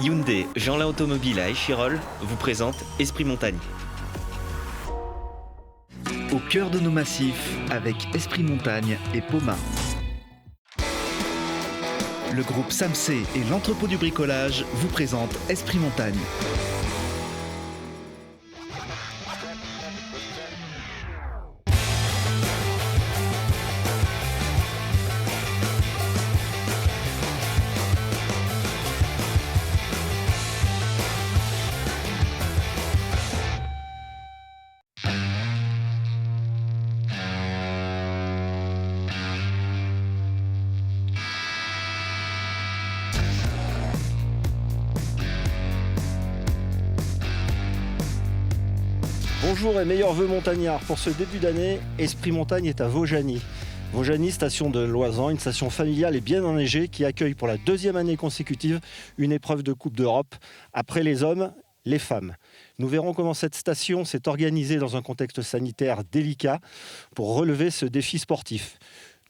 Hyundai, Jeanlin Automobile à Échirolles vous présente Esprit Montagne. Au cœur de nos massifs, avec Esprit Montagne et Poma. Le groupe Samsé et l'entrepôt du bricolage vous présentent Esprit Montagne. Bonjour et meilleurs vœux montagnards. Pour ce début d'année, Esprit Montagne est à Vaujany. Vaujany, station de Loisan, une station familiale et bien enneigée qui accueille pour la deuxième année consécutive une épreuve de Coupe d'Europe. Après les hommes, les femmes. Nous verrons comment cette station s'est organisée dans un contexte sanitaire délicat pour relever ce défi sportif.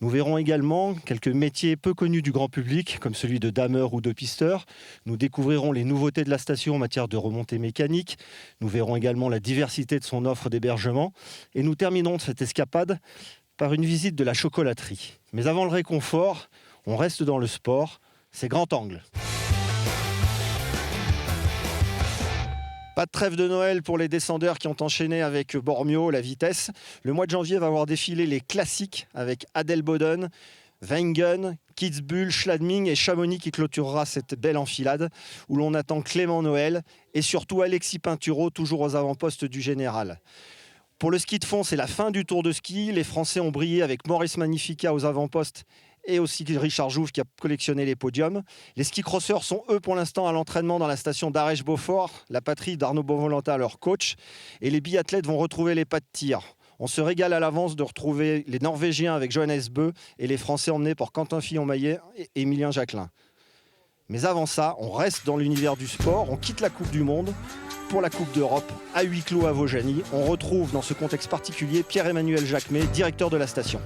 Nous verrons également quelques métiers peu connus du grand public, comme celui de dameur ou de pisteur. Nous découvrirons les nouveautés de la station en matière de remontée mécanique. Nous verrons également la diversité de son offre d'hébergement. Et nous terminerons cette escapade par une visite de la chocolaterie. Mais avant le réconfort, on reste dans le sport. C'est Grand Angle. Pas de trêve de Noël pour les descendeurs qui ont enchaîné avec Bormio, la vitesse. Le mois de janvier va voir défiler les classiques avec Adelboden, Wengen, Kitzbühel, Schladming et Chamonix qui clôturera cette belle enfilade où l'on attend Clément Noël et surtout Alexis Pinturo, toujours aux avant-postes du général. Pour le ski de fond, c'est la fin du Tour de ski. Les Français ont brillé avec Maurice Magnifica aux avant-postes et aussi Richard Jouve qui a collectionné les podiums. Les ski-crosseurs sont eux pour l'instant à l'entraînement dans la station d'Arèche-Beaufort, la patrie d'Arnaud Bonvolanta, leur coach. Et les biathlètes vont retrouver les pas de tir. On se régale à l'avance de retrouver les Norvégiens avec Johannes Bö et les Français emmenés par Quentin Fillon-Maillet et Émilien Jacquelin. Mais avant ça, on reste dans l'univers du sport, on quitte la Coupe du Monde pour la Coupe d'Europe à huis clos à Vaujany. On retrouve dans ce contexte particulier Pierre-Emmanuel Jacquemet, directeur de la station.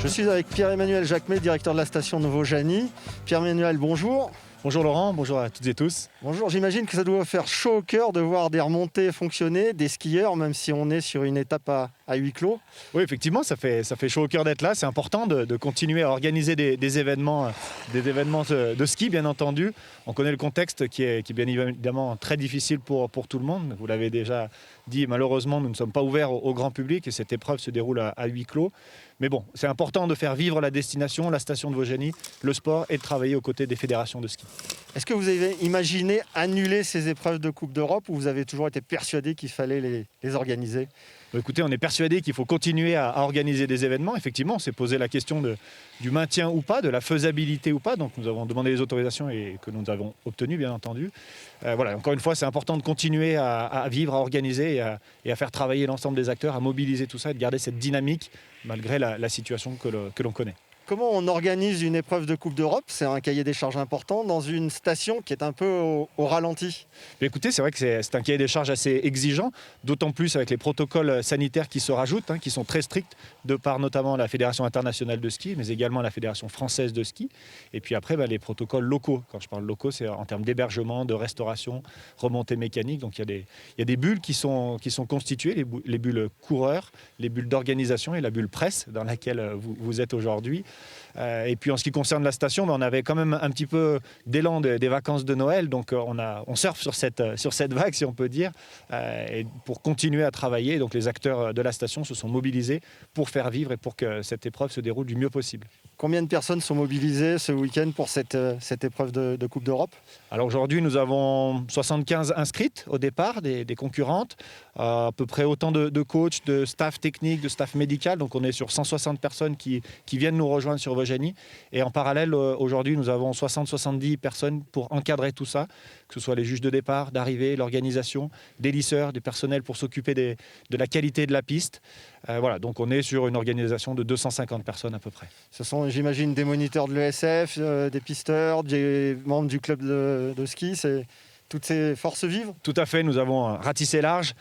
Je suis avec Pierre-Emmanuel Jacquemet, directeur de la station de Vaujany. Pierre-Emmanuel, bonjour. Bonjour Laurent, bonjour à toutes et tous. Bonjour, j'imagine que ça doit faire chaud au cœur de voir des remontées fonctionner, des skieurs, même si on est sur une étape à huis clos. Oui, effectivement, ça fait chaud au cœur d'être là. C'est important de continuer à organiser des événements de ski, bien entendu. On connaît le contexte qui est bien évidemment très difficile pour tout le monde. Vous l'avez déjà dit, malheureusement, nous ne sommes pas ouverts au grand public et cette épreuve se déroule à huis clos. Mais bon, c'est important de faire vivre la destination, la station de Vaujany, le sport et de travailler aux côtés des fédérations de ski. Est-ce que vous avez imaginé annuler ces épreuves de Coupe d'Europe ou vous avez toujours été persuadé qu'il fallait les organiser ? Écoutez, on est persuadé qu'il faut continuer à organiser des événements. Effectivement, on s'est posé la question du maintien ou pas, de la faisabilité ou pas. Donc nous avons demandé les autorisations et que nous avons obtenues, bien entendu. Voilà, encore une fois, c'est important de continuer à vivre, à organiser et à faire travailler l'ensemble des acteurs, à mobiliser tout ça et de garder cette dynamique malgré la situation que l'on connaît. Comment on organise une épreuve de Coupe d'Europe ? C'est un cahier des charges important dans une station qui est un peu au ralenti. Mais écoutez, c'est vrai que c'est un cahier des charges assez exigeant, d'autant plus avec les protocoles sanitaires qui se rajoutent, qui sont très stricts, de par notamment la Fédération internationale de ski, mais également la Fédération française de ski. Et puis après, les protocoles locaux. Quand je parle locaux, c'est en termes d'hébergement, de restauration, remontée mécanique. Donc il y a des bulles qui sont constituées, les bulles coureurs, les bulles d'organisation et la bulle presse dans laquelle vous êtes aujourd'hui. Et puis en ce qui concerne la station, on avait quand même un petit peu d'élan des vacances de Noël, donc on surfe sur cette vague, si on peut dire, et pour continuer à travailler. Donc les acteurs de la station se sont mobilisés pour faire vivre et pour que cette épreuve se déroule du mieux possible. Combien de personnes sont mobilisées ce week-end pour cette épreuve de Coupe d'Europe ? Alors aujourd'hui, nous avons 75 inscrites au départ, des concurrentes, à peu près autant de coachs, de staff technique, de staff médical. Donc on est sur 160 personnes qui viennent nous rejoindre sur Vaujany. Et en parallèle, aujourd'hui, nous avons 60-70 personnes pour encadrer tout ça, que ce soit les juges de départ, d'arrivée, l'organisation, des lisseurs, des personnels pour s'occuper de la qualité de la piste. Voilà, donc on est sur une organisation de 250 personnes à peu près. Ce sont, j'imagine, des moniteurs de l'ESF, des pisteurs, des membres du club de ski. toutes ces forces vives? Tout à fait, nous avons ratissé large,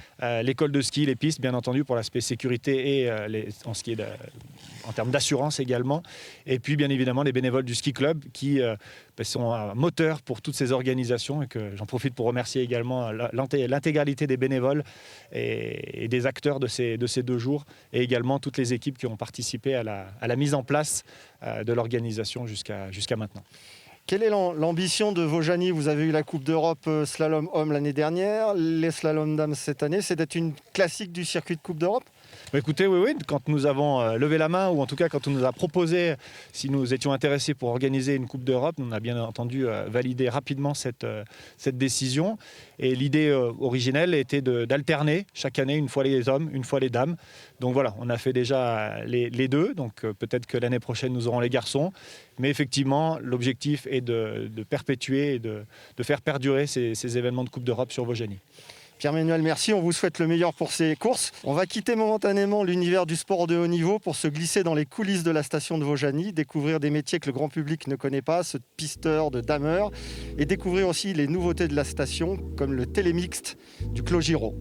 l'école de ski, les pistes, bien entendu, pour l'aspect sécurité et en termes d'assurance également. Et puis, bien évidemment, les bénévoles du ski club qui sont un moteur pour toutes ces organisations et que j'en profite pour remercier également l'intégralité des bénévoles et des acteurs de ces 2 jours et également toutes les équipes qui ont participé à la mise en place de l'organisation jusqu'à maintenant. Quelle est l'ambition de Vaujany? Vous avez eu la Coupe d'Europe slalom homme l'année dernière, les slalom dames cette année. C'est d'être une classique du circuit de Coupe d'Europe? Écoutez, oui, quand nous avons levé la main, ou en tout cas quand on nous a proposé, si nous étions intéressés pour organiser une Coupe d'Europe, on a bien entendu validé rapidement cette décision. Et l'idée originelle était d'alterner chaque année, une fois les hommes, une fois les dames. Donc voilà, on a fait déjà les 2, donc peut-être que l'année prochaine nous aurons les garçons. Mais effectivement, l'objectif est de perpétuer et de faire perdurer ces événements de Coupe d'Europe sur Vaujany. Pierre-Manuel, merci. On vous souhaite le meilleur pour ces courses. On va quitter momentanément l'univers du sport de haut niveau pour se glisser dans les coulisses de la station de Vaujany, découvrir des métiers que le grand public ne connaît pas, ceux de pisteur, de dameur, et découvrir aussi les nouveautés de la station, comme le télémixte du Clos Giraud.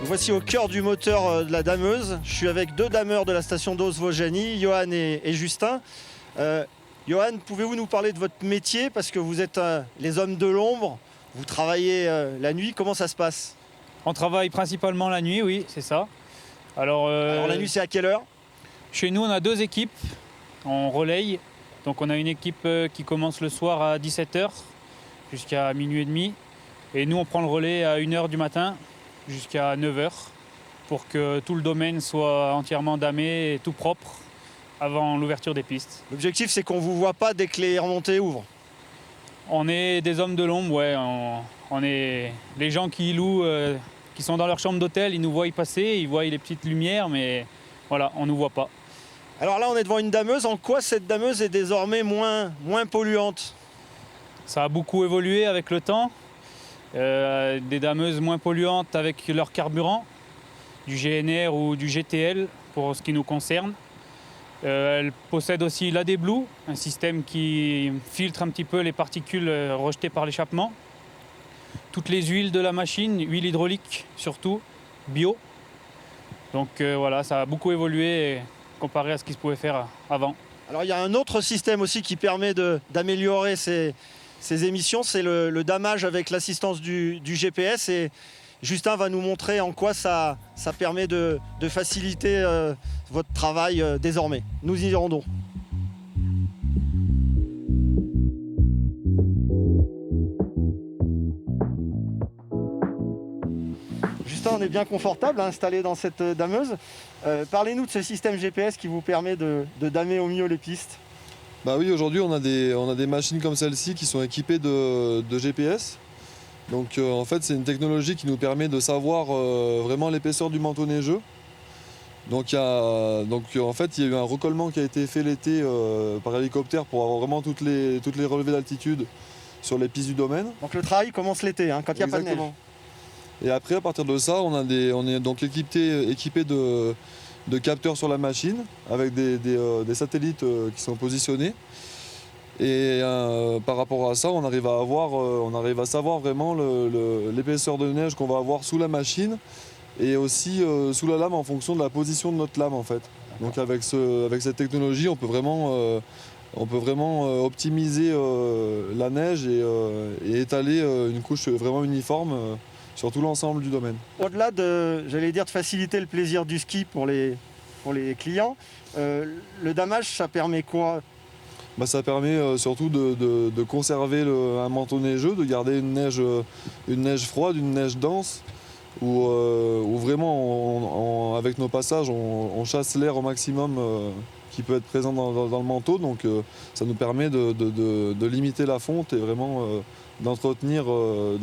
Voici au cœur du moteur de la dameuse. Je suis avec 2 dameurs de la station d'Oz Vaujany, Johan et Justin. Johan, pouvez-vous nous parler de votre métier? Parce que vous êtes les hommes de l'ombre, vous travaillez la nuit, comment ça se passe? On travaille principalement la nuit, oui, c'est ça. Alors la nuit, c'est à quelle heure? Chez nous, on a 2 équipes, on relaye. Donc on a une équipe qui commence le soir à 17h jusqu'à minuit et demi. Et nous, on prend le relais à 1h du matin jusqu'à 9h pour que tout le domaine soit entièrement damé et tout propre avant l'ouverture des pistes. L'objectif, c'est qu'on ne vous voit pas dès que les remontées ouvrent. On est des hommes de l'ombre, ouais. On est les gens qui louent, qui sont dans leur chambre d'hôtel, ils nous voient y passer, ils voient les petites lumières, mais voilà, on ne nous voit pas. Alors là, on est devant une dameuse. En quoi cette dameuse est désormais moins polluante? Ça a beaucoup évolué avec le temps. Des dameuses moins polluantes avec leur carburant, du GNR ou du GTL pour ce qui nous concerne. Elle possède aussi l'AD-Blue, un système qui filtre un petit peu les particules rejetées par l'échappement. Toutes les huiles de la machine, huile hydraulique surtout, bio. Donc voilà, ça a beaucoup évolué comparé à ce qui se pouvait faire avant. Alors il y a un autre système aussi qui permet d'améliorer ces émissions, c'est le damage avec l'assistance du GPS, et Justin va nous montrer en quoi ça permet de faciliter votre travail désormais. Nous y irons donc. Justin, on est bien confortable installé dans cette dameuse. Parlez-nous de ce système GPS qui vous permet de damer au mieux les pistes. Bah oui, aujourd'hui on a des machines comme celle-ci qui sont équipées de GPS. Donc en fait c'est une technologie qui nous permet de savoir vraiment l'épaisseur du manteau neigeux. Donc en fait il y a eu un recollement qui a été fait l'été par hélicoptère pour avoir vraiment toutes les relevées d'altitude sur les pistes du domaine. Donc le travail commence l'été, hein, quand il n'y a pas de neige. Et après à partir de ça on est donc équipé de capteurs sur la machine avec des satellites qui sont positionnés. Et par rapport à ça, on arrive à savoir vraiment l'épaisseur de neige qu'on va avoir sous la machine et aussi sous la lame en fonction de la position de notre lame en fait. Donc avec cette technologie, on peut vraiment optimiser la neige et étaler une couche vraiment uniforme sur tout l'ensemble du domaine. Au-delà de faciliter le plaisir du ski pour les clients, le damage, ça permet quoi? Ça permet surtout de conserver un manteau neigeux, de garder une neige froide, une neige dense, où vraiment avec nos passages on chasse l'air au maximum qui peut être présent dans le manteau. Donc ça nous permet de limiter la fonte et vraiment d'entretenir le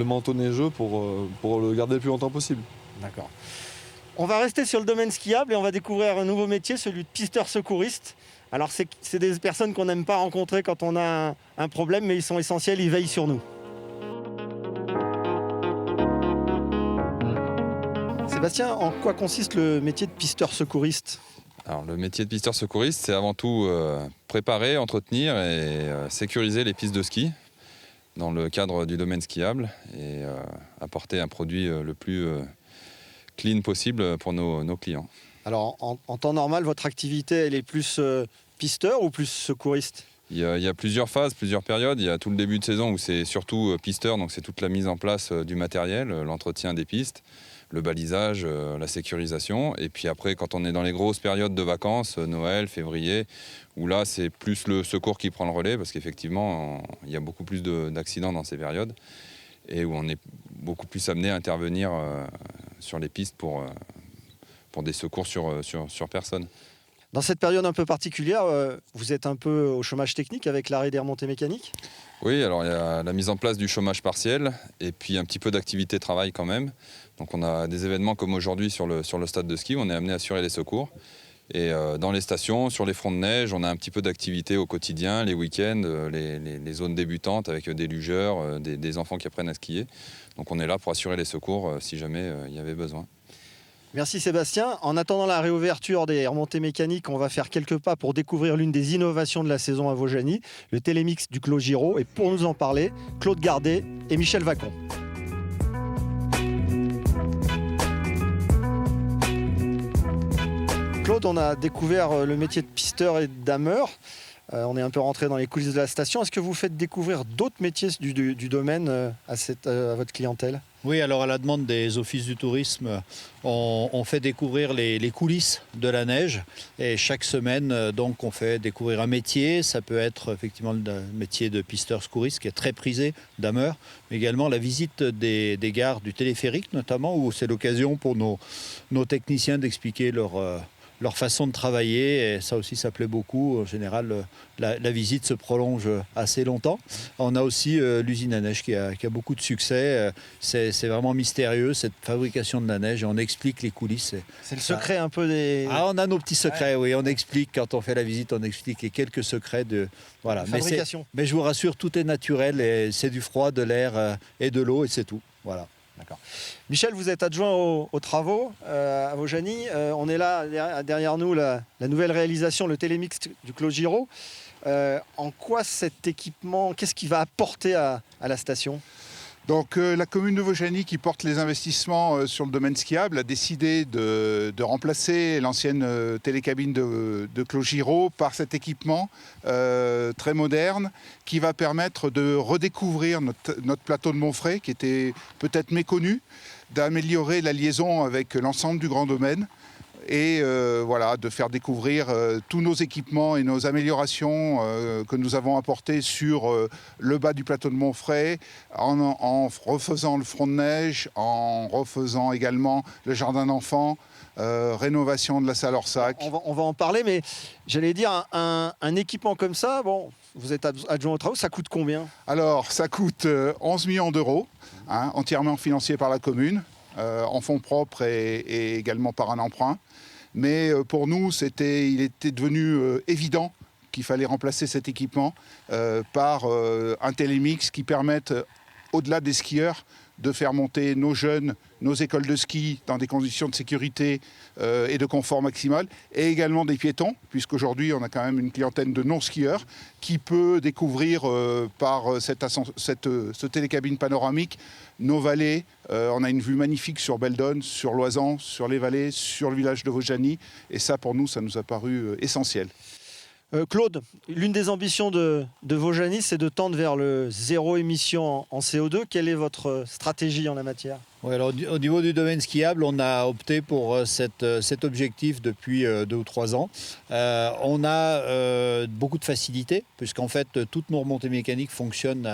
manteau neigeux pour le garder le plus longtemps possible. D'accord. On va rester sur le domaine skiable et on va découvrir un nouveau métier, celui de pisteur secouriste. Alors c'est des personnes qu'on n'aime pas rencontrer quand on a un problème, mais ils sont essentiels, ils veillent sur nous. Sébastien, en quoi consiste le métier de pisteur secouriste ? Alors, le métier de pisteur secouriste, c'est avant tout préparer, entretenir et sécuriser les pistes de ski dans le cadre du domaine skiable et apporter un produit le plus clean possible pour nos clients. Alors en temps normal, votre activité, elle est plus pisteur ou plus secouriste ? Il y a plusieurs phases, plusieurs périodes. Il y a tout le début de saison où c'est surtout pisteur, donc c'est toute la mise en place du matériel, l'entretien des pistes, le balisage, la sécurisation. Et puis après, quand on est dans les grosses périodes de vacances, Noël, février, où là, c'est plus le secours qui prend le relais, parce qu'effectivement, il y a beaucoup plus d'accidents dans ces périodes, et où on est beaucoup plus amené à intervenir sur les pistes pour des secours sur personne. Dans cette période un peu particulière, vous êtes un peu au chômage technique avec l'arrêt des remontées mécaniques ? Oui, alors il y a la mise en place du chômage partiel et puis un petit peu d'activité travail quand même. Donc on a des événements comme aujourd'hui sur le stade de ski où on est amené à assurer les secours. Et dans les stations, sur les fronts de neige, on a un petit peu d'activité au quotidien, les week-ends, les zones débutantes avec des lugeurs, des enfants qui apprennent à skier. Donc on est là pour assurer les secours si jamais il y avait besoin. Merci Sébastien. En attendant la réouverture des remontées mécaniques, on va faire quelques pas pour découvrir l'une des innovations de la saison à Vaujany, le Télémix du Clos Giraud. Et pour nous en parler, Claude Gardet et Michel Vacon. Claude, on a découvert le métier de pisteur et de dameur. On est un peu rentré dans les coulisses de la station. Est-ce que vous faites découvrir d'autres métiers du domaine à votre clientèle ? Oui, alors à la demande des offices du tourisme, on fait découvrir les coulisses de la neige. Et chaque semaine, donc, on fait découvrir un métier. Ça peut être effectivement le métier de pisteur secouriste qui est très prisé, dameur, mais également la visite des gares du téléphérique notamment, où c'est l'occasion pour nos techniciens d'expliquer leur façon de travailler, et ça aussi ça plaît beaucoup. En général, la visite se prolonge assez longtemps. On a aussi l'usine à neige qui a beaucoup de succès. C'est vraiment mystérieux cette fabrication de la neige, et on explique les coulisses. C'est le secret un peu des... Ah, on a nos petits secrets, oui. On explique, quand on fait la visite, on explique les quelques secrets de... Voilà. fabrication. Mais je vous rassure, tout est naturel, et c'est du froid, de l'air et de l'eau, et c'est tout. Voilà. D'accord. Michel, vous êtes adjoint aux travaux à Vaujany. On est là, derrière nous, la nouvelle réalisation, le Télémix du Clos Giraud. En quoi cet équipement, qu'est-ce qu'il va apporter à la station ? Donc la commune de Vaujany, qui porte les investissements sur le domaine skiable, a décidé de remplacer l'ancienne télécabine de Clos Giraud par cet équipement très moderne qui va permettre de redécouvrir notre plateau de Montfray, qui était peut-être méconnu, d'améliorer la liaison avec l'ensemble du grand domaine et voilà, de faire découvrir tous nos équipements et nos améliorations que nous avons apportées sur le bas du plateau de Montfray, en refaisant le front de neige, en refaisant également le jardin d'enfants, rénovation de la salle Orsac. On va en parler, mais j'allais dire, un équipement comme ça, bon, vous êtes adjoint aux travaux, ça coûte combien ? Alors, ça coûte 11 millions d'euros, entièrement financé par la commune, en fonds propres et également par un emprunt. Mais pour nous, il était devenu évident qu'il fallait remplacer cet équipement par un Télémix qui permette, au-delà des skieurs, de faire monter nos jeunes, nos écoles de ski dans des conditions de sécurité et de confort maximal, et également des piétons, puisqu'aujourd'hui on a quand même une clientèle de non-skieurs qui peut découvrir par ce télécabine panoramique nos vallées. On a une vue magnifique sur Beldonne, sur Loisan, sur les vallées, sur le village de Vaujany, et ça pour nous, ça nous a paru essentiel. Claude, l'une des ambitions de Vaujany, c'est de tendre vers le zéro émission en CO2. Quelle est votre stratégie en la matière ? Oui, alors, au niveau du domaine skiable, on a opté pour cet objectif depuis 2 ou 3 ans. On a beaucoup de facilité, puisqu'en fait, toutes nos remontées mécaniques fonctionnent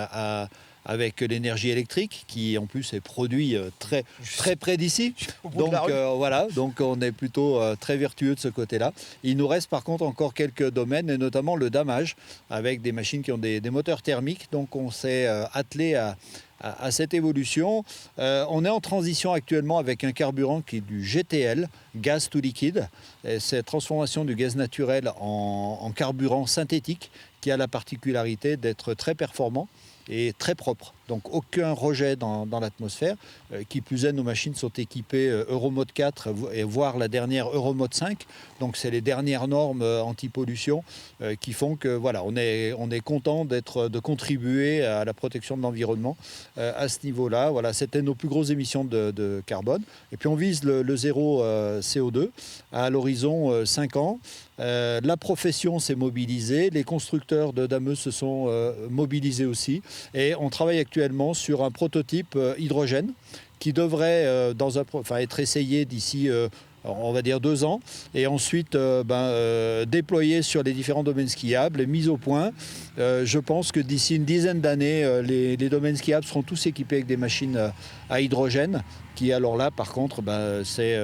avec l'énergie électrique qui en plus est produit très, très près d'ici. Donc voilà, donc on est plutôt très vertueux de ce côté-là. Il nous reste par contre encore quelques domaines et notamment le damage avec des machines qui ont des moteurs thermiques. Donc on s'est attelé à cette évolution. On est en transition actuellement avec un carburant qui est du GTL, gaz to liquide. C'est transformation du gaz naturel en carburant synthétique qui a la particularité d'être très performant et très propre. Donc aucun rejet dans l'atmosphère. Qui plus est, nos machines sont équipées Euromode 4 et voire la dernière Euromode 5. Donc c'est les dernières normes anti-pollution qui font que voilà, on est content de contribuer à la protection de l'environnement à ce niveau-là. Voilà, c'était nos plus grosses émissions de carbone. Et puis on vise le zéro CO2 à l'horizon 5 ans. La profession s'est mobilisée, les constructeurs de dameuses se sont mobilisés aussi. Et on travaille actuellement sur un prototype hydrogène qui devrait être essayé d'ici, on va dire 2 ans, et ensuite déployé sur les différents domaines skiables et mis au point. Je pense que d'ici une dizaine d'années, les domaines skiables seront tous équipés avec des machines à hydrogène, qui alors là, par contre, c'est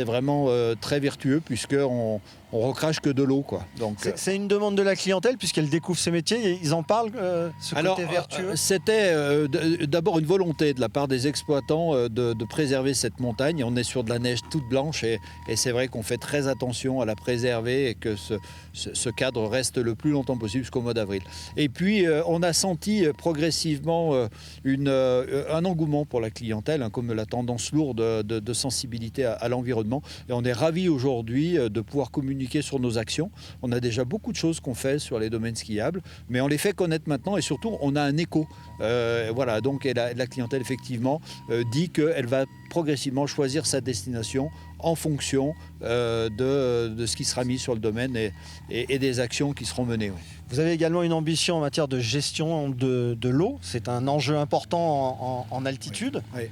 vraiment très vertueux puisqu'on recrache que de l'eau, quoi. Donc c'est une demande de la clientèle puisqu'elle découvre ce métier et ils en parlent, côté vertueux. C'était d'abord une volonté de la part des exploitants de préserver cette montagne. On est sur de la neige toute blanche et c'est vrai qu'on fait très attention à la préserver et que ce cadre reste le plus longtemps possible jusqu'au mois d'avril. Et puis on a senti progressivement un engouement pour la clientèle, comme la tendance lourde de sensibilité à l'environnement. Et on est ravis aujourd'hui de pouvoir communiquer sur nos actions. On a déjà beaucoup de choses qu'on fait sur les domaines skiables, mais on les fait connaître maintenant et surtout on a un écho. Voilà, donc la clientèle effectivement dit qu'elle va progressivement choisir sa destination en fonction de ce qui sera mis sur le domaine et des actions qui seront menées. Oui. Vous avez également une ambition en matière de gestion de l'eau. C'est un enjeu important en altitude. Oui.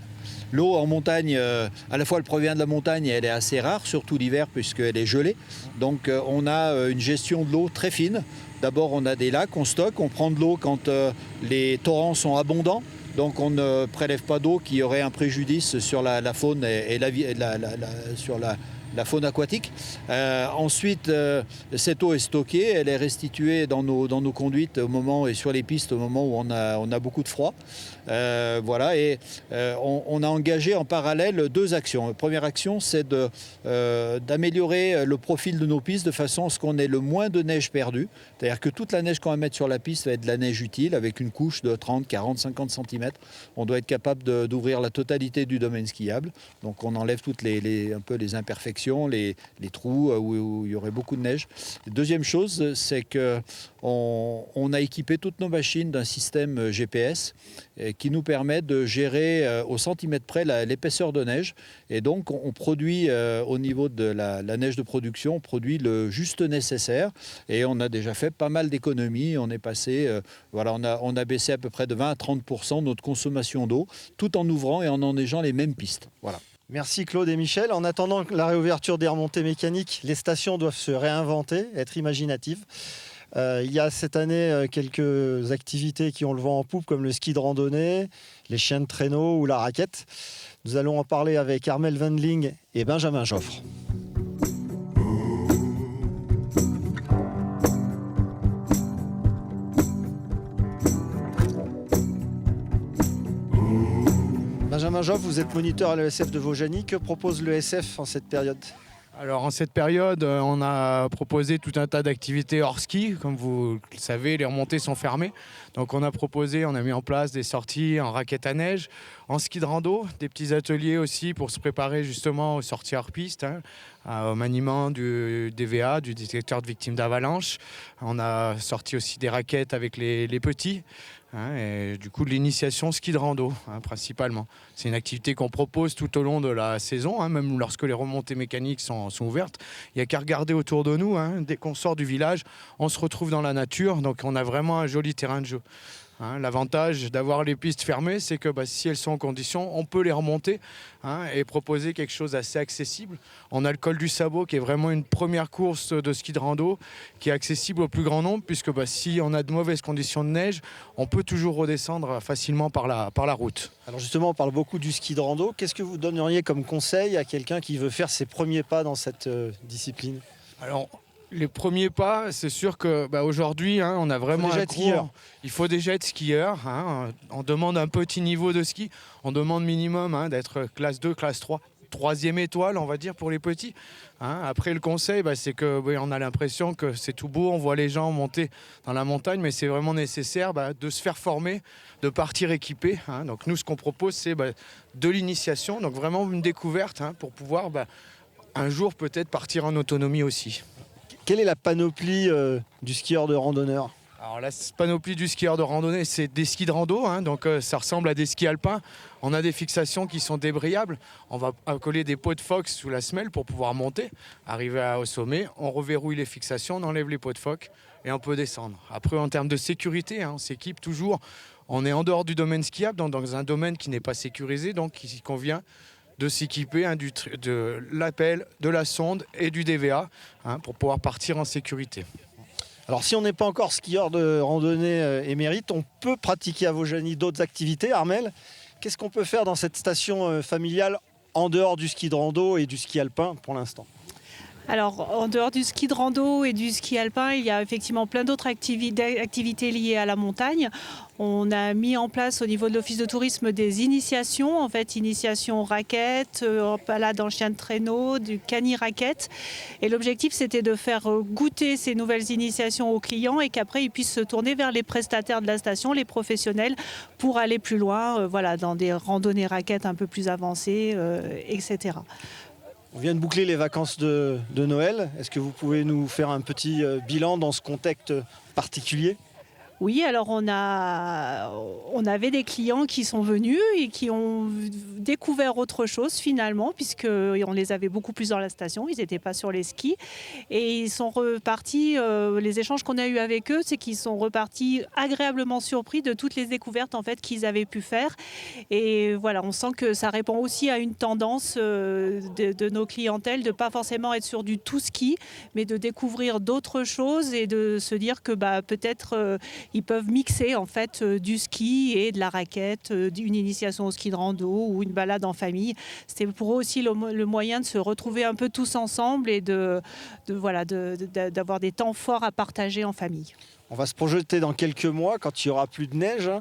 L'eau en montagne, à la fois elle provient de la montagne et elle est assez rare, surtout l'hiver puisqu'elle est gelée. Donc on a une gestion de l'eau très fine. D'abord on a des lacs, on stocke, on prend de l'eau quand les torrents sont abondants. Donc on ne prélève pas d'eau qui aurait un préjudice sur la faune et sur la faune aquatique. Ensuite, cette eau est stockée, elle est restituée dans nos conduites au moment et sur les pistes au moment où on a beaucoup de froid. Voilà, et on a engagé en parallèle 2 actions. La première action, c'est d'améliorer le profil de nos pistes de façon à ce qu'on ait le moins de neige perdue. C'est-à-dire que toute la neige qu'on va mettre sur la piste va être de la neige utile avec une couche de 30, 40, 50 cm. On doit être capable d'ouvrir la totalité du domaine skiable. Donc on enlève toutes un peu les imperfections, les trous où il y aurait beaucoup de neige. Deuxième chose, c'est qu'on a équipé toutes nos machines d'un système GPS qui nous permet de gérer au centimètre près l'épaisseur de neige. Et donc, on produit au niveau de la neige de production, on produit le juste nécessaire. Et on a déjà fait pas mal d'économies. On est passé, on a baissé à peu près de 20 à 30% notre consommation d'eau, tout en ouvrant et en enneigeant les mêmes pistes. Voilà. Merci Claude et Michel. En attendant la réouverture des remontées mécaniques, les stations doivent se réinventer, être imaginatives. Il y a cette année quelques activités qui ont le vent en poupe comme le ski de randonnée, les chiens de traîneau ou la raquette. Nous allons en parler avec Armel Wendling et Benjamin Joffre. Benjamin Joffre, vous êtes moniteur à l'ESF de Vaujany. Que propose l'ESF en cette période ? Alors en cette période, on a proposé tout un tas d'activités hors ski. Comme vous le savez, les remontées sont fermées. Donc on a mis en place des sorties en raquette à neige, en ski de rando, des petits ateliers aussi pour se préparer justement aux sorties hors piste, au maniement du DVA, du détecteur de victimes d'avalanche. On a sorti aussi des raquettes avec les petits. Et du coup de l'initiation ski de rando principalement. C'est une activité qu'on propose tout au long de la saison, même lorsque les remontées mécaniques sont ouvertes. Il n'y a qu'à regarder autour de nous, dès qu'on sort du village, on se retrouve dans la nature, donc on a vraiment un joli terrain de jeu. hein. L'avantage d'avoir les pistes fermées, c'est que si elles sont en condition, on peut les remonter, hein, et proposer quelque chose d'assez accessible. On a le col du Sabot qui est vraiment une première course de ski de rando qui est accessible au plus grand nombre, puisque si on a de mauvaises conditions de neige, on peut toujours redescendre facilement par la route. Alors justement, on parle beaucoup du ski de rando. Qu'est-ce que vous donneriez comme conseil à quelqu'un qui veut faire ses premiers pas dans cette discipline? Alors, les premiers pas, c'est sûr que aujourd'hui, hein, on a vraiment déjà être skieur. Il faut déjà être skieur. Hein. On demande un petit niveau de ski. On demande minimum, hein, d'être classe 2, classe 3, 3e étoile, on va dire, pour les petits. Hein. Après, le conseil, c'est que on a l'impression que c'est tout beau. On voit les gens monter dans la montagne, mais c'est vraiment nécessaire de se faire former, de partir équipé. Hein. Donc nous, ce qu'on propose, c'est de l'initiation. Donc vraiment une découverte, hein, pour pouvoir un jour peut-être partir en autonomie aussi. Quelle est la panoplie du skieur de randonneur? Alors la panoplie du skieur de randonnée, c'est des skis de rando, hein, donc ça ressemble à des skis alpins. On a des fixations qui sont débrayables. On va coller des pots de phoque sous la semelle pour pouvoir monter, arriver au sommet. On reverrouille les fixations, on enlève les pots de phoque et on peut descendre. Après, en termes de sécurité, hein, on s'équipe toujours. On est en dehors du domaine skiable, dans un domaine qui n'est pas sécurisé, donc il convient de s'équiper, hein, de l'appel, de la sonde et du DVA, hein, pour pouvoir partir en sécurité. Alors si on n'est pas encore skieur de randonnée émérite, on peut pratiquer à Vaujany d'autres activités. Armelle, qu'est-ce qu'on peut faire dans cette station familiale en dehors du ski de rando et du ski alpin pour l'instant? Alors, en dehors du ski de rando et du ski alpin, il y a effectivement plein d'autres activités liées à la montagne. On a mis en place au niveau de l'Office de tourisme des initiations, en fait, initiation raquette, balade en chien de traîneau, du cani-raquette. Et l'objectif, c'était de faire goûter ces nouvelles initiations aux clients et qu'après, ils puissent se tourner vers les prestataires de la station, les professionnels, pour aller plus loin, dans des randonnées raquettes un peu plus avancées, etc. On vient de boucler les vacances de Noël. Est-ce que vous pouvez nous faire un petit bilan dans ce contexte particulier ? Oui, alors on avait des clients qui sont venus et qui ont découvert autre chose finalement, puisqu'on les avait beaucoup plus dans la station, ils n'étaient pas sur les skis. Et ils sont repartis, les échanges qu'on a eus avec eux, c'est qu'ils sont repartis agréablement surpris de toutes les découvertes en fait, qu'ils avaient pu faire. Et voilà, on sent que ça répond aussi à une tendance de nos clientèles, de ne pas forcément être sur du tout ski, mais de découvrir d'autres choses et de se dire que peut-être... ils peuvent mixer en fait du ski et de la raquette, une initiation au ski de rando ou une balade en famille. C'était pour eux aussi le moyen de se retrouver un peu tous ensemble et d'avoir des temps forts à partager en famille. On va se projeter dans quelques mois quand il n'y aura plus de neige.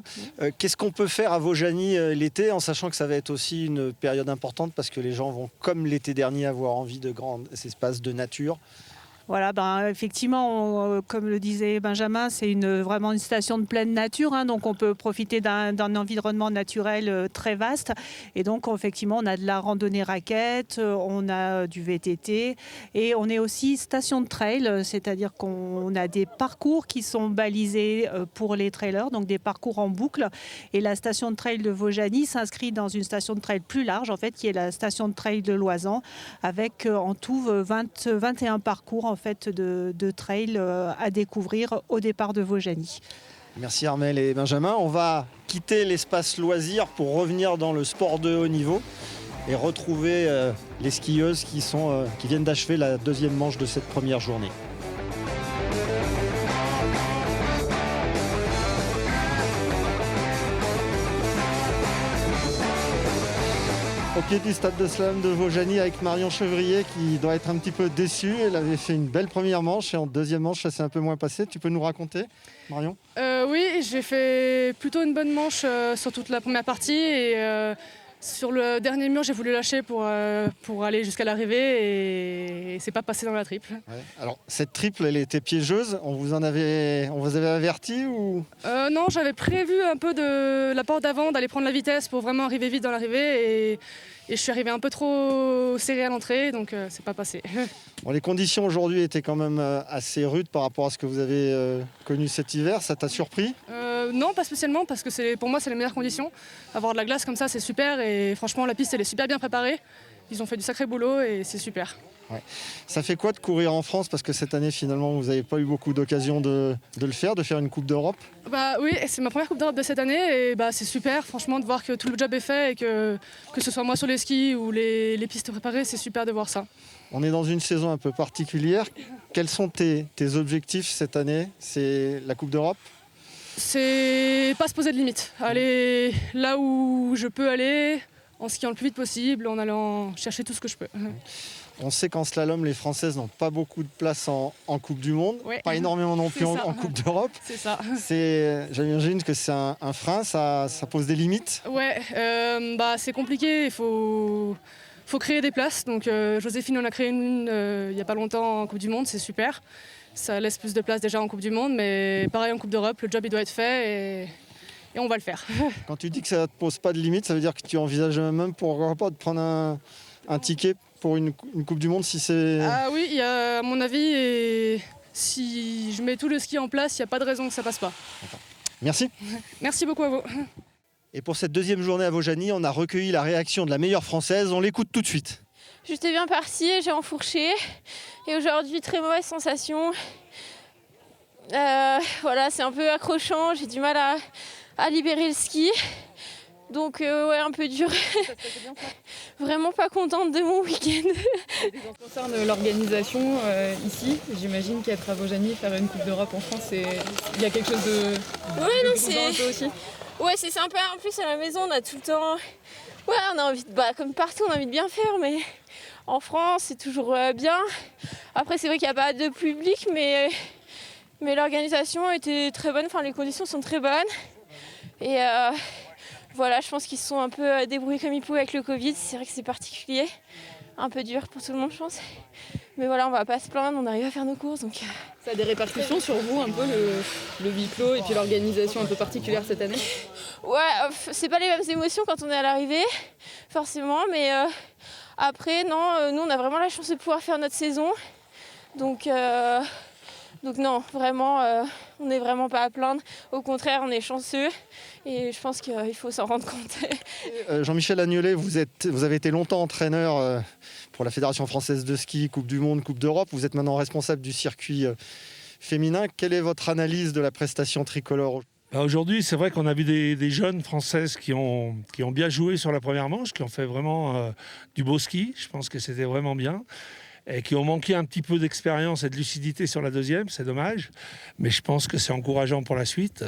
Qu'est-ce qu'on peut faire à Vaujany l'été, en sachant que ça va être aussi une période importante parce que les gens vont, comme l'été dernier, avoir envie de grands espaces de nature? Voilà, effectivement, comme le disait Benjamin, c'est vraiment une station de pleine nature, hein, donc on peut profiter d'un environnement naturel très vaste. Et donc, effectivement, on a de la randonnée raquette, on a du VTT et on est aussi station de trail, c'est-à-dire qu'on a des parcours qui sont balisés pour les trailers, donc des parcours en boucle. Et la station de trail de Vaujany s'inscrit dans une station de trail plus large, en fait, qui est la station de trail de Loisan, avec en tout 21 parcours en fait de trail à découvrir au départ de Vaujany. Merci Armelle et Benjamin. On va quitter l'espace loisir pour revenir dans le sport de haut niveau et retrouver les skieuses qui viennent d'achever la deuxième manche de cette première journée. Au pied du stade de slalom de Vaujany avec Marion Chevrier qui doit être un petit peu déçue. Elle avait fait une belle première manche et en deuxième manche ça s'est un peu moins passé. Tu peux nous raconter, Marion ? Oui, j'ai fait plutôt une bonne manche sur toute la première partie et sur le dernier mur j'ai voulu lâcher pour aller jusqu'à l'arrivée et c'est pas passé dans la triple. Ouais. Alors cette triple elle était piégeuse, on vous avait averti ou ? Non, j'avais prévu un peu de la porte d'avant d'aller prendre la vitesse pour vraiment arriver vite dans l'arrivée et je suis arrivé un peu trop serré à l'entrée donc c'est pas passé. Bon, les conditions aujourd'hui étaient quand même assez rudes par rapport à ce que vous avez connu cet hiver, ça t'a surpris ? Non, pas spécialement, parce que pour moi c'est les meilleures conditions. Avoir de la glace comme ça c'est super et franchement la piste elle est super bien préparée Ils ont fait du sacré boulot et c'est super. Ouais. Ça fait quoi de courir en France? Parce que cette année, finalement, vous n'avez pas eu beaucoup d'occasions de le faire, de faire une Coupe d'Europe. Oui, c'est ma première Coupe d'Europe de cette année et c'est super, franchement, de voir que tout le job est fait et que ce soit moi sur les skis ou les pistes préparées, c'est super de voir ça. On est dans une saison un peu particulière. Quels sont tes objectifs cette année? C'est la Coupe d'Europe? C'est pas se poser de limites. Aller là où je peux aller, en skiant le plus vite possible, en allant chercher tout ce que je peux. On sait qu'en slalom, les Françaises n'ont pas beaucoup de place en Coupe du Monde, pas énormément non plus en Coupe d'Europe. C'est ça. J'imagine que c'est un frein, ça pose des limites. Ouais, c'est compliqué, il faut créer des places. Donc Joséphine en a créé une il n'y a pas longtemps en Coupe du Monde, c'est super. Ça laisse plus de place déjà en Coupe du Monde, mais pareil en Coupe d'Europe, le job il doit être fait et on va le faire. Quand tu dis que ça ne te pose pas de limites, ça veut dire que tu envisages même pourquoi pas de prendre un ticket pour une Coupe du Monde si c'est... Ah oui, à mon avis, et si je mets tout le ski en place, il n'y a pas de raison que ça passe pas. Merci. Merci beaucoup à vous. Et pour cette deuxième journée à Vaujany, on a recueilli la réaction de la meilleure Française. On l'écoute tout de suite. J'étais bien partie, j'ai enfourché. Et aujourd'hui, très mauvaise sensation. Voilà, c'est un peu accrochant, j'ai du mal à libérer le ski. Donc un peu dur. Vraiment pas contente de mon week-end. En concerne l'organisation ici, j'imagine qu'être à Vaujany, faire une Coupe d'Europe en France, il y a quelque chose de... Ouais, non, c'est... Un peu aussi. Ouais, c'est sympa. En plus, à la maison, on a tout le temps... Ouais, on a envie de... comme partout, on a envie de bien faire, mais en France, c'est toujours bien. Après, c'est vrai qu'il n'y a pas de public, mais l'organisation était très bonne. Enfin, les conditions sont très bonnes. Et... Voilà, je pense qu'ils se sont un peu débrouillés comme ils pouvaient avec le Covid. C'est vrai que c'est particulier, un peu dur pour tout le monde, je pense. Mais voilà, on va pas se plaindre, on arrive à faire nos courses. Donc... Ça a des répercussions sur vous, un peu, le huis clos et puis l'organisation un peu particulière cette année? Ouais, c'est pas les mêmes émotions quand on est à l'arrivée, forcément. Mais après, non, nous, on a vraiment la chance de pouvoir faire notre saison. Donc non, vraiment, on n'est vraiment pas à plaindre. Au contraire, on est chanceux et je pense qu'il faut s'en rendre compte. Jean-Michel Agnolet, vous avez été longtemps entraîneur pour la Fédération française de ski, Coupe du Monde, Coupe d'Europe. Vous êtes maintenant responsable du circuit féminin. Quelle est votre analyse de la prestation tricolore? Aujourd'hui, c'est vrai qu'on a vu des jeunes Françaises qui ont bien joué sur la première manche, qui ont fait vraiment du beau ski. Je pense que c'était vraiment bien. Et qui ont manqué un petit peu d'expérience et de lucidité sur la deuxième, c'est dommage. Mais je pense que c'est encourageant pour la suite.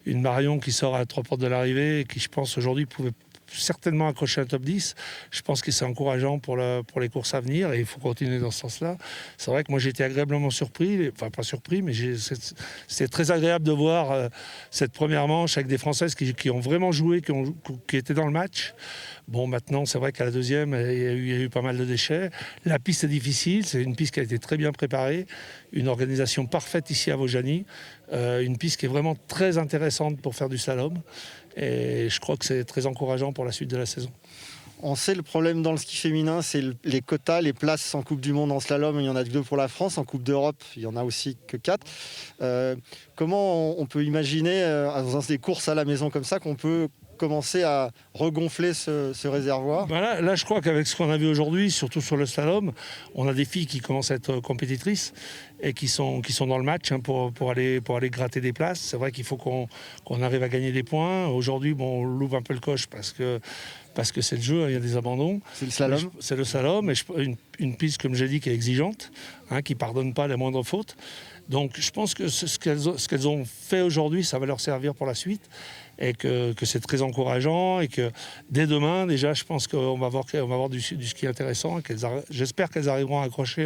Une Marion qui sort à 3 portes de l'arrivée et qui, je pense, aujourd'hui pouvait certainement accrocher un top 10. Je pense que c'est encourageant pour les courses à venir et il faut continuer dans ce sens-là. C'est vrai que moi, j'ai été agréablement surpris, enfin pas surpris, mais c'était très agréable de voir cette première manche avec des Françaises qui ont vraiment joué, qui étaient dans le match. Bon, maintenant, c'est vrai qu'à la deuxième, il y a eu pas mal de déchets. La piste est difficile, c'est une piste qui a été très bien préparée, une organisation parfaite ici à Vaujany, une piste qui est vraiment très intéressante pour faire du slalom. Et je crois que c'est très encourageant pour la suite de la saison. On sait le problème dans le ski féminin, c'est les quotas, les places en Coupe du Monde en slalom, il y en a que 2 pour la France. En Coupe d'Europe, il y en a aussi que 4. Comment on peut imaginer, dans des courses à la maison comme ça, qu'on peut commencer à regonfler ce réservoir? Là, je crois qu'avec ce qu'on a vu aujourd'hui, surtout sur le slalom, on a des filles qui commencent à être compétitrices et qui sont dans le match pour aller gratter des places. C'est vrai qu'il faut qu'on arrive à gagner des points. Aujourd'hui, on loupe un peu le coche parce que c'est le jeu, il y a des abandons. C'est le slalom. C'est le slalom, et une piste, comme j'ai dit, qui est exigeante, qui ne pardonne pas les moindres fautes. Donc je pense que ce qu'elles ont fait aujourd'hui, ça va leur servir pour la suite. Et que c'est très encourageant et que dès demain, déjà, je pense qu'on va avoir du ski intéressant. J'espère qu'elles arriveront à accrocher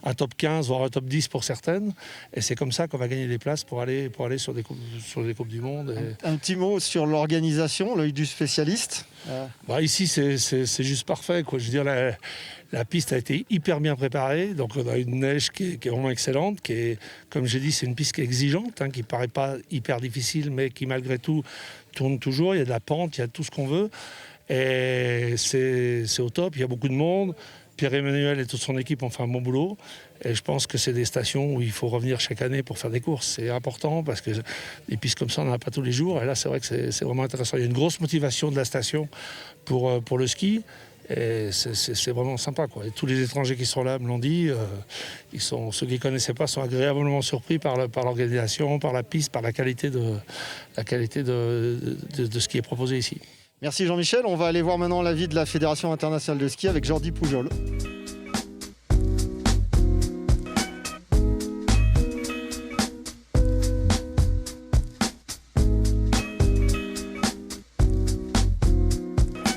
un top 15, voire un top 10 pour certaines. Et c'est comme ça qu'on va gagner des places pour aller sur des Coupes du Monde. Un petit mot sur l'organisation, l'œil du spécialiste. Ici, c'est juste parfait, quoi. Je veux dire, la piste a été hyper bien préparée, donc on a une neige qui est vraiment excellente, qui est, comme j'ai dit, c'est une piste qui est exigeante, qui ne paraît pas hyper difficile, mais qui malgré tout tourne toujours. Il y a de la pente, il y a tout ce qu'on veut, et c'est au top. Il y a beaucoup de monde. Pierre-Emmanuel et toute son équipe ont fait un bon boulot. Et je pense que c'est des stations où il faut revenir chaque année pour faire des courses. C'est important parce que des pistes comme ça, on n'en a pas tous les jours. Et là, c'est vrai que c'est vraiment intéressant. Il y a une grosse motivation de la station pour le ski. Et c'est vraiment sympa, quoi. Et tous les étrangers qui sont là me l'ont dit. Ceux qui ne connaissaient pas sont agréablement surpris par l'organisation, par la piste, par la qualité de ce qui est proposé ici. Merci Jean-Michel. On va aller voir maintenant l'avis de la Fédération internationale de ski avec Jordi Pujol.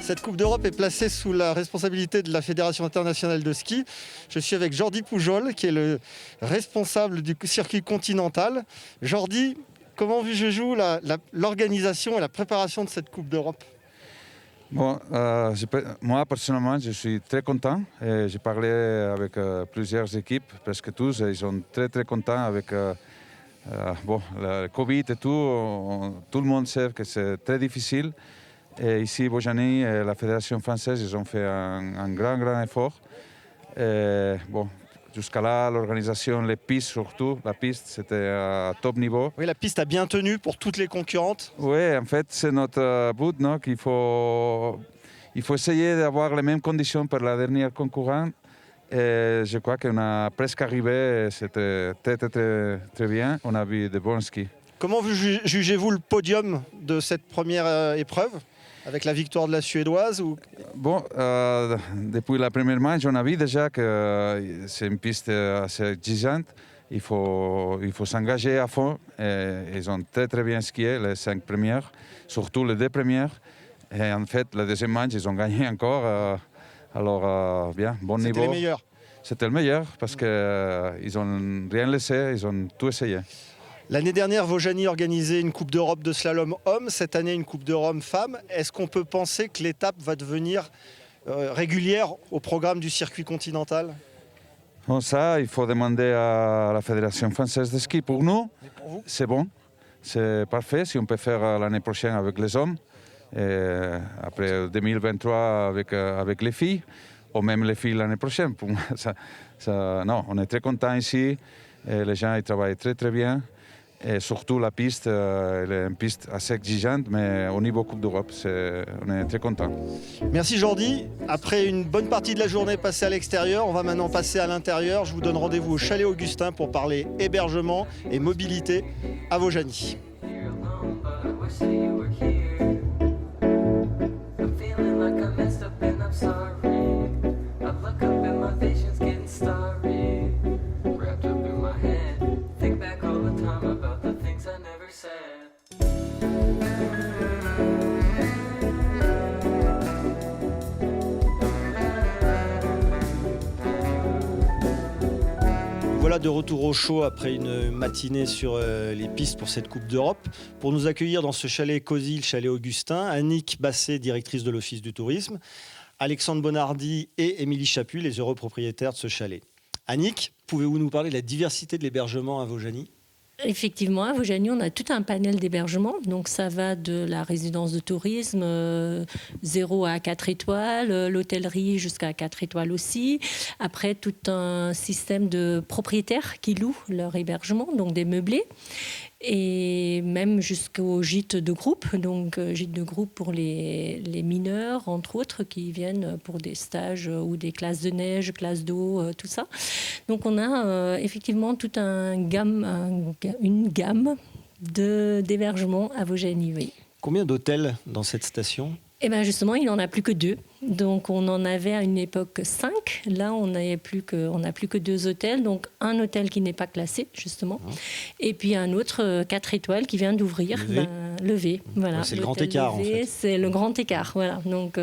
Cette Coupe d'Europe est placée sous la responsabilité de la Fédération internationale de ski. Je suis avec Jordi Pujol, qui est le responsable du circuit continental. Jordi, comment joue l'organisation et la préparation de cette Coupe d'Europe? Bon, moi personnellement, je suis très content. J'ai parlé avec plusieurs équipes, presque tous, et ils sont très très contents avec le Covid et tout. Tout le monde sait que c'est très difficile. Et ici, Vojany et la Fédération française, ils ont fait un grand effort. Jusqu'à là, l'organisation, les pistes surtout, la piste, c'était à top niveau. Oui, la piste a bien tenu pour toutes les concurrentes. Oui, en fait, c'est notre but, non, qu'il faut essayer d'avoir les mêmes conditions pour la dernière concurrente. Et je crois qu'on a presque arrivé, c'était très bien. On a vu de bons skis. Comment jugez-vous le podium de cette première épreuve ? Avec la victoire de la Suédoise ou... Bon, depuis la première match, on a vu déjà que c'est une piste assez exigeante. Il faut s'engager à fond. Et ils ont très bien skié, les 5 premières, surtout les 2 premières. Et en fait, le deuxième match, ils ont gagné encore. Alors, bien, bon niveau. C'était les meilleurs. C'était le meilleur parce qu'ils n'ont rien laissé, ils ont tout essayé. L'année dernière, Vojany organisait une Coupe d'Europe de slalom homme. Cette année, une Coupe d'Europe femme. Est-ce qu'on peut penser que l'étape va devenir régulière au programme du circuit continental? Bon, ça, il faut demander à la Fédération française de ski. Pour nous, c'est bon, c'est parfait. Si on peut faire l'année prochaine avec les hommes, et après 2023 avec les filles, ou même les filles l'année prochaine. Pour moi, non, on est très contents ici. Et les gens ils travaillent très bien. Et surtout la piste, elle est une piste assez exigeante, mais au niveau Coupe d'Europe, on est très contents. Merci Jordi. Après une bonne partie de la journée passée à l'extérieur, on va maintenant passer à l'intérieur. Je vous donne rendez-vous au Chalet Augustin pour parler hébergement et mobilité à Vojany. Voilà de retour au chaud après une matinée sur les pistes pour cette Coupe d'Europe. Pour nous accueillir dans ce chalet cosy, le Chalet Augustin, Annick Basset, directrice de l'Office du tourisme, Alexandre Bonardi et Émilie Chaput, les heureux propriétaires de ce chalet. Annick, pouvez-vous nous parler de la diversité de l'hébergement à Vojany ? Effectivement, à Vojany, on a tout un panel d'hébergement. Donc, ça va de la résidence de tourisme 0 à 4 étoiles, l'hôtellerie jusqu'à 4 étoiles aussi. Après, tout un système de propriétaires qui louent leur hébergement, donc des meublés. Et même jusqu'au gîte de groupe, donc gîte de groupe pour les mineurs, entre autres, qui viennent pour des stages ou des classes de neige, classes d'eau, tout ça. Donc on a effectivement toute une gamme d'hébergements à Vojany. Oui. Combien d'hôtels dans cette station ? Eh bien justement, il n'en a plus que 2. Donc on en avait à une époque 5. Là, on n'a plus que 2 hôtels. Donc un hôtel qui n'est pas classé, justement. Et puis un autre 4 étoiles qui vient d'ouvrir. Le V. Voilà. C'est le grand écart, en fait. C'est le grand écart, voilà. Donc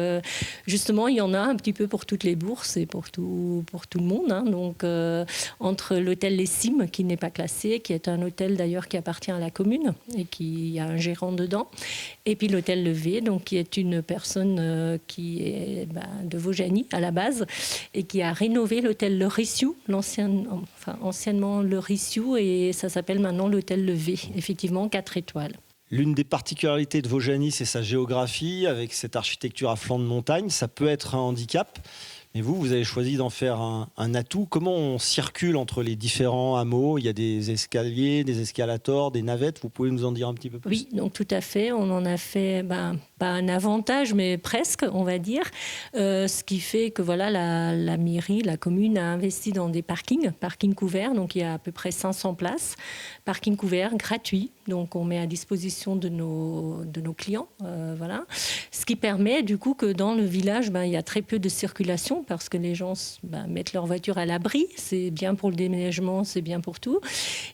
justement, il y en a un petit peu pour toutes les bourses et pour tout le monde. Hein. Donc entre l'hôtel Les Cimes, qui n'est pas classé, qui est un hôtel d'ailleurs qui appartient à la commune et qui a un gérant dedans. Et puis l'hôtel Le V, donc qui est une personne qui est de Vojany à la base et qui a rénové l'hôtel Le Rissiou, anciennement Le Rissiou, et ça s'appelle maintenant l'hôtel Le V, effectivement 4 étoiles. L'une des particularités de Vojany, c'est sa géographie, avec cette architecture à flanc de montagne. Ça peut être un handicap, Et vous avez choisi d'en faire un atout. Comment on circule entre les différents hameaux? Il y a des escaliers, des escalators, des navettes. Vous pouvez nous en dire un petit peu plus? Oui, donc tout à fait. On en a fait, pas un avantage, mais presque, on va dire. Ce qui fait que voilà, la mairie, la commune a investi dans des parkings couverts. Donc il y a à peu près 500 places. Parking couvert, gratuit. Donc on met à disposition de nos clients. Voilà. Ce qui permet du coup que dans le village, il y a très peu de circulation parce que les gens mettent leur voiture à l'abri. C'est bien pour le déménagement, c'est bien pour tout.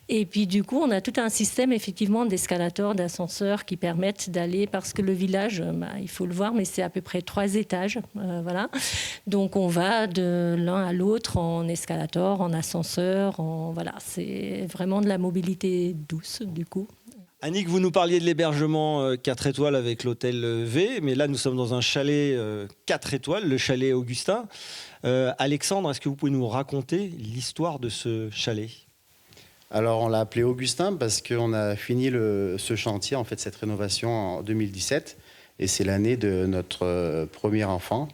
Et puis du coup, on a tout un système effectivement d'escalators, d'ascenseurs qui permettent d'aller, parce que le village, il faut le voir, mais c'est à peu près 3 étages. Voilà. Donc on va de l'un à l'autre en escalator, en ascenseur. Voilà. C'est vraiment de la mobilité douce du coup. Annick, vous nous parliez de l'hébergement 4 étoiles avec l'hôtel V, mais là nous sommes dans un chalet 4 étoiles, le chalet Augustin. Alexandre, est-ce que vous pouvez nous raconter l'histoire de ce chalet? Alors on l'a appelé Augustin parce qu'on a fini ce chantier, en fait cette rénovation en 2017, et c'est l'année de notre premier enfant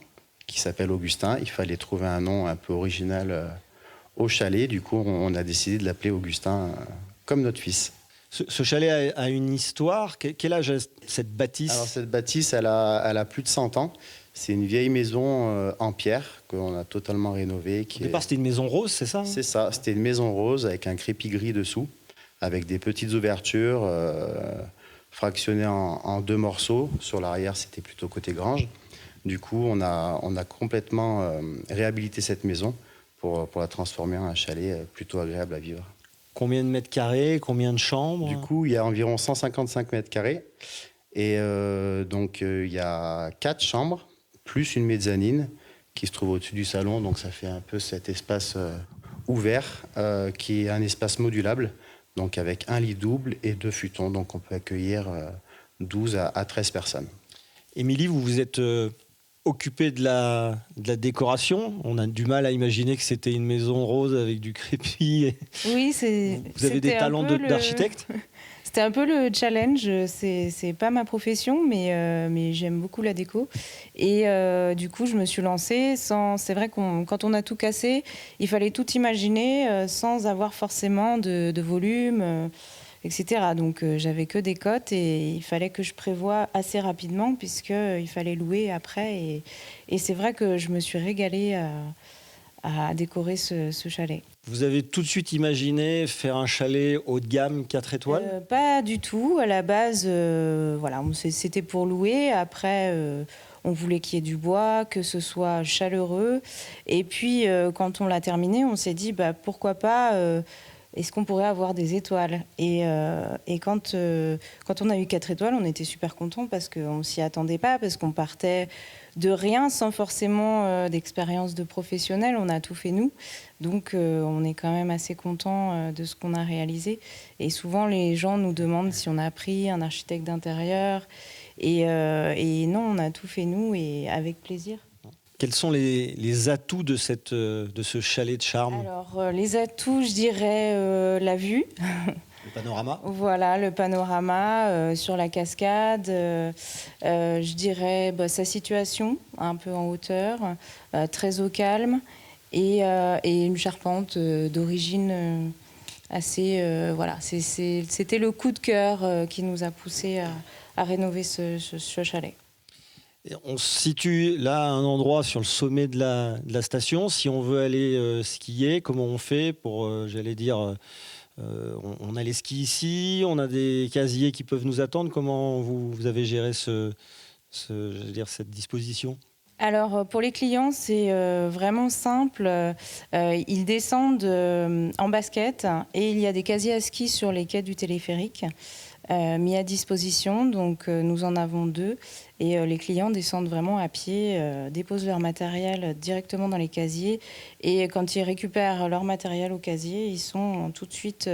qui s'appelle Augustin. Il fallait trouver un nom un peu original au chalet, du coup on a décidé de l'appeler Augustin comme notre fils. Ce chalet a une histoire. Quel âge a cette bâtisse? Alors cette bâtisse, elle a plus de 100 ans. C'est une vieille maison en pierre qu'on a totalement rénovée. Au départ, c'était une maison rose, c'est ça? C'est ça, c'était une maison rose avec un crépi gris dessous, avec des petites ouvertures fractionnées en 2 morceaux. Sur l'arrière, c'était plutôt côté grange. Du coup, on a complètement réhabilité cette maison pour la transformer en un chalet plutôt agréable à vivre. Combien de mètres carrés? Combien de chambres? Du coup, il y a environ 155 mètres carrés. Et donc, il y a 4 chambres, plus une mezzanine qui se trouve au-dessus du salon. Donc, ça fait un peu cet espace ouvert qui est un espace modulable, donc avec un lit double et 2 futons. Donc, on peut accueillir 12 à 13 personnes. Émilie, vous vous êtes occupée de la décoration. On a du mal à imaginer que c'était une maison rose avec du crépi. Oui, vous avez des talents d'architecte? C'était un peu le challenge. C'est pas ma profession, mais j'aime beaucoup la déco. Et du coup, je me suis lancée c'est vrai quand on a tout cassé, il fallait tout imaginer sans avoir forcément de volume, etc. Donc j'avais que des cotes et il fallait que je prévoie assez rapidement puisqu'il fallait louer après. Et c'est vrai que je me suis régalée à décorer ce chalet. Vous avez tout de suite imaginé faire un chalet haut de gamme 4 étoiles? Pas du tout. À la base, voilà, c'était pour louer. Après, on voulait qu'il y ait du bois, que ce soit chaleureux. Et puis, quand on l'a terminé, on s'est dit, pourquoi pas... est-ce qu'on pourrait avoir des étoiles? Et quand on a eu 4 étoiles, on était super contents parce qu'on ne s'y attendait pas, parce qu'on partait de rien sans forcément d'expérience de professionnel. On a tout fait nous. Donc on est quand même assez contents de ce qu'on a réalisé. Et souvent, les gens nous demandent si on a pris un architecte d'intérieur. Et non, on a tout fait nous et avec plaisir. Quels sont les atouts de ce chalet de charme? Alors, les atouts, je dirais la vue. Le panorama? Voilà, le panorama sur la cascade. Je dirais sa situation, un peu en hauteur, très au calme, et une charpente d'origine assez... voilà, c'était le coup de cœur qui nous a poussé à rénover ce chalet. On se situe là à un endroit sur le sommet de la station. Si on veut aller skier, comment on fait pour, j'allais dire, on a les skis ici, on a des casiers qui peuvent nous attendre. Comment vous avez géré cette disposition? Alors, pour les clients, c'est vraiment simple. Ils descendent en basket et il y a des casiers à ski sur les quais du téléphérique mis à disposition. Donc, nous en avons 2. Et les clients descendent vraiment à pied, déposent leur matériel directement dans les casiers. Et quand ils récupèrent leur matériel au casier, ils sont tout de suite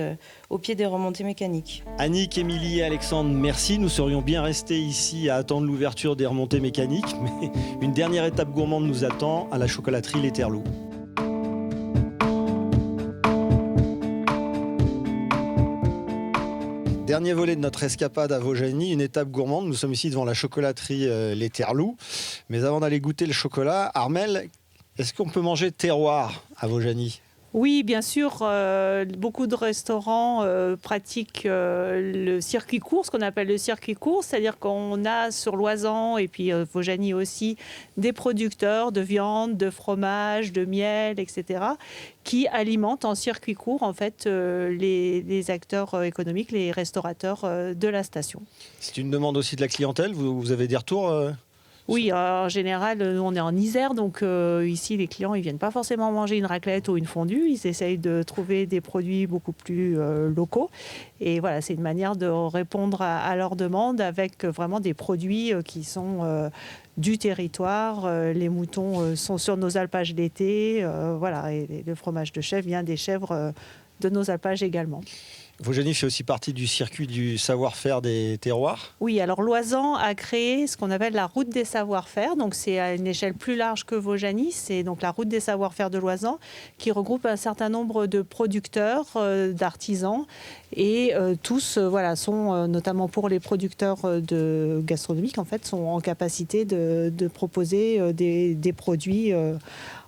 au pied des remontées mécaniques. Annick, Émilie et Alexandre, merci. Nous serions bien restés ici à attendre l'ouverture des remontées mécaniques. Mais une dernière étape gourmande nous attend à la chocolaterie Les Terreloups. Dernier volet de notre escapade à Vaujany, une étape gourmande. Nous sommes ici devant la chocolaterie Les Terreloups. Mais avant d'aller goûter le chocolat, Armel, Est-ce qu'on peut manger terroir à Vaujany ? Oui, bien sûr, beaucoup de restaurants pratiquent le circuit court, ce qu'on appelle le circuit court, c'est-à-dire qu'on a sur Loisan et puis Vaujany aussi des producteurs de viande, de fromage, de miel, etc., qui alimentent en circuit court en fait les acteurs économiques, les restaurateurs de la station. C'est une demande aussi de la clientèle, vous avez des retours Oui, en général, nous on est en Isère, donc ici les clients ils viennent pas forcément manger une raclette ou une fondue, ils essayent de trouver des produits beaucoup plus locaux. Et voilà, c'est une manière de répondre à leurs demandes avec vraiment des produits qui sont du territoire. Les moutons sont sur nos alpages d'été, voilà, et le fromage de chèvre vient des chèvres de nos alpages également. Vaujany fait aussi partie du circuit du savoir-faire des terroirs. Oui, alors Loisan a créé ce qu'on appelle la route des savoir-faire. Donc c'est à une échelle plus large que Vaujany. C'est donc la route des savoir-faire de Loisan qui regroupe un certain nombre de producteurs, d'artisans. Et tous voilà, sont, notamment pour les producteurs de gastronomiques, en fait, sont en capacité de proposer des produits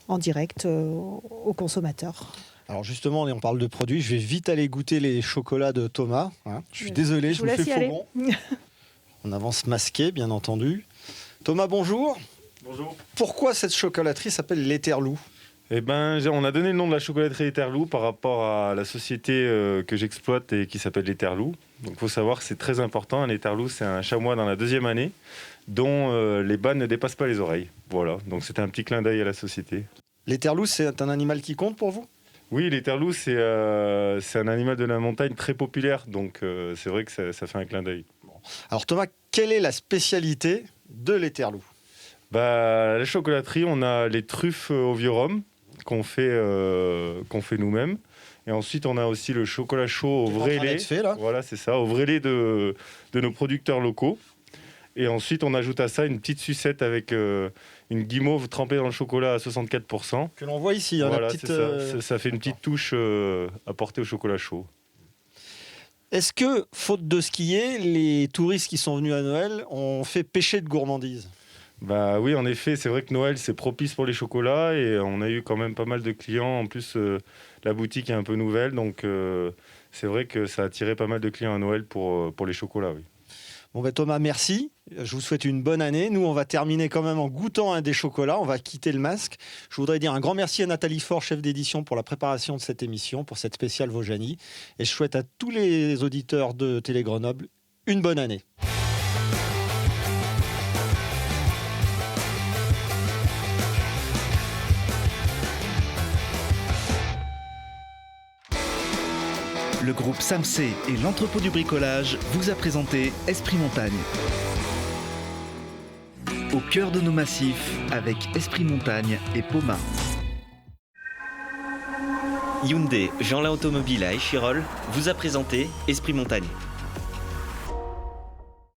en direct aux consommateurs. Alors justement, on parle de produits, je vais vite aller goûter les chocolats de Thomas. Je suis désolé, je vous fais faux bon. On avance masqué, bien entendu. Thomas, bonjour. Bonjour. Pourquoi cette chocolaterie s'appelle l'Éterlou ? Eh ben, on a donné le nom de la chocolaterie L'Éterlou par rapport à la société que j'exploite et qui s'appelle L'Éterlou. Donc il faut savoir que c'est très important. Un Éterlou, c'est un chamois dans la 2e année dont les bas ne dépassent pas les oreilles. Voilà, donc c'était un petit clin d'œil à la société. L'Éterlou, c'est un animal qui compte pour vous ? Oui, l'Éterlou, c'est un animal de la montagne très populaire, donc c'est vrai que ça fait un clin d'œil. Alors Thomas, quelle est la spécialité de l'Éterlou ? La chocolaterie, on a les truffes au vieux rhum qu'on fait nous-mêmes. Et ensuite, on a aussi le chocolat chaud au vrai lait. Voilà, c'est ça, au vrai lait de nos producteurs locaux. Et ensuite, on ajoute à ça une petite sucette avec une guimauve trempée dans le chocolat à 64%. Que l'on voit ici. Hein, voilà, la petite, ça fait une petite touche apportée au chocolat chaud. Est-ce que, faute de skier, les touristes qui sont venus à Noël ont fait pêcher de gourmandises ? Oui, en effet, c'est vrai que Noël, c'est propice pour les chocolats et on a eu quand même pas mal de clients. En plus, la boutique est un peu nouvelle, donc c'est vrai que ça a attiré pas mal de clients à Noël pour les chocolats, oui. Bon Thomas, merci. Je vous souhaite une bonne année. Nous, on va terminer quand même en goûtant un des chocolats. On va quitter le masque. Je voudrais dire un grand merci à Nathalie Faure, chef d'édition, pour la préparation de cette émission, pour cette spéciale Vaujany. Et je souhaite à tous les auditeurs de Télé Grenoble une bonne année. Le groupe Samsé et l'entrepôt du bricolage vous a présenté Esprit Montagne. Au cœur de nos massifs avec Esprit Montagne et Poma. Hyundai, Jeanlin Automobile à Échirolles vous a présenté Esprit Montagne.